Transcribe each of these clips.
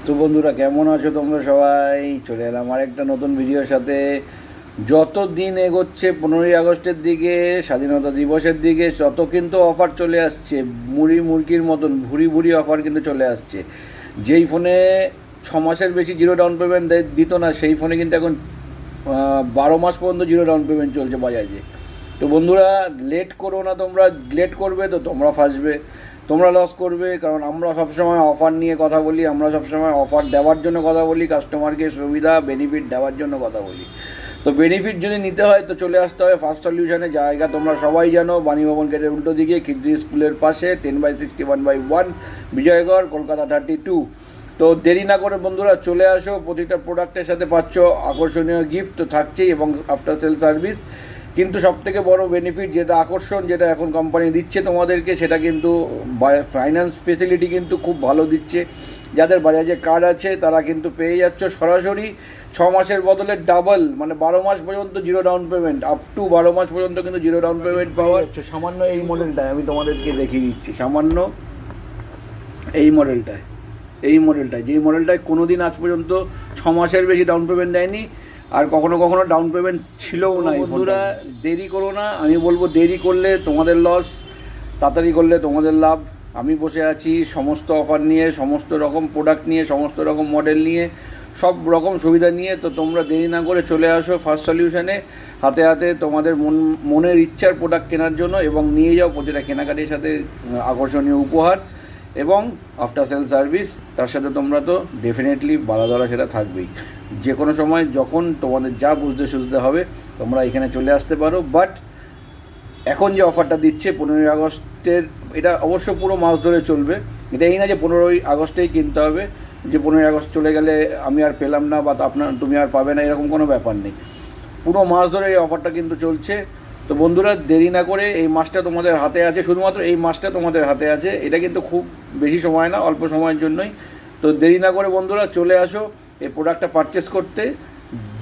তো বন্ধুরা কেমন আছো তোমরা সবাই? চলে এলাম আরেকটা নতুন ভিডিওর সাথে। যত দিন এগোচ্ছে 15ই আগস্টের দিকে, স্বাধীনতা দিবসের দিকে, তত কিন্তু অফার চলে আসছে। মুরগির মতন ভুরি ভুরি অফার কিন্তু চলে আসছে। যেই ফোনে 6 মাসের বেশি জিরো ডাউন পেমেন্ট দিত না, সেই ফোনে কিন্তু এখন 12 মাস পর্যন্ত জিরো ডাউন পেমেন্ট চলছে বাজাজে। তো বন্ধুরা লেট করো না, তোমরা লেট করবে তো তোমরা ফাঁসবে, তোমরা লস করবে। কারণ আমরা সবসময় অফার নিয়ে কথা বলি, আমরা সবসময় অফার দেওয়ার জন্য কথা বলি, কাস্টমারকে সুবিধা বেনিফিট দেওয়ার জন্য কথা বলি। তো বেনিফিট যদি নিতে হয় তো চলে আসতে হবে ফার্স্ট সলিউশনে। জায়গা তোমরা সবাই জানো, বাণীভবন গেটের উল্টো দিকে, খিদ্রি স্কুলের পাশে, 10/61/1 বিজয়গড়, কলকাতা 32। তো দেরি না করে বন্ধুরা চলে আসো। প্রতিটা প্রোডাক্টের সাথে পাচ্ছ আকর্ষণীয় গিফট তো থাকছেই, এবং আফটার সেল সার্ভিস। কিন্তু সবথেকে বড় বেনিফিট যেটা আকর্ষণ, যেটা এখন কোম্পানি দিচ্ছে তোমাদেরকে, সেটা কিন্তু ফাইন্যান্স ফেসিলিটি কিন্তু খুব ভালো দিচ্ছে। যাদের বাজাজে কার্ড আছে তারা কিন্তু পেয়ে যাচ্ছ সরাসরি 6 মাসের বদলে ডাবল, মানে 12 মাস পর্যন্ত zero down payment, up to 12 মাস পর্যন্ত কিন্তু জিরো ডাউন পেমেন্ট পাওয়ার। সামান্য এই মডেলটায় আমি তোমাদেরকে দেখিয়ে দিচ্ছি, সামান্য এই মডেলটায় যেই মডেলটায় কোনো দিন আজ পর্যন্ত 6 মাসের বেশি ডাউন পেমেন্ট দেয়নি, আর কখনো কখনো ডাউন পেমেন্ট ছিলও না। বন্ধুরা দেরি করো না, আমি বলবো দেরি করলে তোমাদের লস, তাড়াতাড়ি করলে তোমাদের লাভ। আমি বসে আছি সমস্ত অফার নিয়ে, সমস্ত রকম প্রোডাক্ট নিয়ে, সমস্ত রকম মডেল নিয়ে, সব রকম সুবিধা নিয়ে। তো তোমরা দেরি না করে চলে আসো ফার্স্ট সলিউশনে, হাতে হাতে তোমাদের মনের ইচ্ছার প্রোডাক্ট কেনার জন্য, এবং নিয়ে যাও প্রতিটা কেনাকাটির সাথে আকর্ষণীয় উপহার এবং আফটার সেল সার্ভিস। তার সাথে তোমরা তো ডেফিনেটলি বাধা ধরা সেটা থাকবেই। যে কোনো সময় যখন তোমাদের যা বুঝতে সুঝতে হবে তোমরা এখানে চলে আসতে পারো। বাট এখন যে অফারটা দিচ্ছে 15ই আগস্টের, এটা অবশ্য পুরো মাস ধরে চলবে। এটা এই না যে 15ই আগস্টেই কিনতে হবে, যে 15ই আগস্ট চলে গেলে আমি আর পেলাম না বা তুমি আর পাবে না, এরকম কোনো ব্যাপার নেই। পুরো মাস ধরে এই অফারটা কিন্তু চলছে। তো বন্ধুরা দেরি না করে, এই মাসটা তোমাদের হাতে আছে, শুধুমাত্র এই মাসটা তোমাদের হাতে আছে। এটা কিন্তু খুব বেশি সময় না, অল্প সময়ের জন্যই। তো দেরি না করে বন্ধুরা চলে আসো এই প্রোডাক্টটা পারচেস করতে।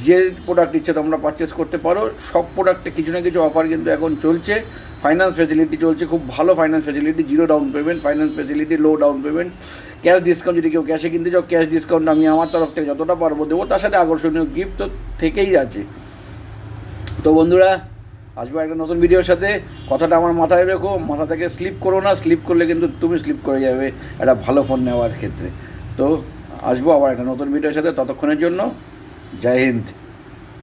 যে প্রোডাক্ট ইচ্ছে তোমরা পারচেস করতে পারো। সব প্রোডাক্টে কিছু না কিছু অফার কিন্তু এখন চলছে। ফাইন্যান্স ফেসিলিটি চলছে, খুব ভালো finance facility, zero down payment finance facility, লো ডাউন পেমেন্ট, ক্যাশ ডিসকাউন্ট। যদি কেউ ক্যাশে কিনতে চাও, ক্যাশ ডিসকাউন্ট আমি আমার তরফ থেকে যতটা পারবো দেবো, তার সাথে আকর্ষণীয় গিফট তো থেকেই আছে। তো বন্ধুরা আসবো একটা নতুন ভিডিওর সাথে। কথাটা আমার মাথায় রেখো, মাথা থেকে স্লিপ করো না, স্লিপ করলে কিন্তু তুমি স্লিপ করে যাবে একটা ভালো ফোন নেওয়ার ক্ষেত্রে। তো আসবো আবার একটা নতুন ভিডিওর সাথে, ততক্ষণের জন্য জয় হিন্দ।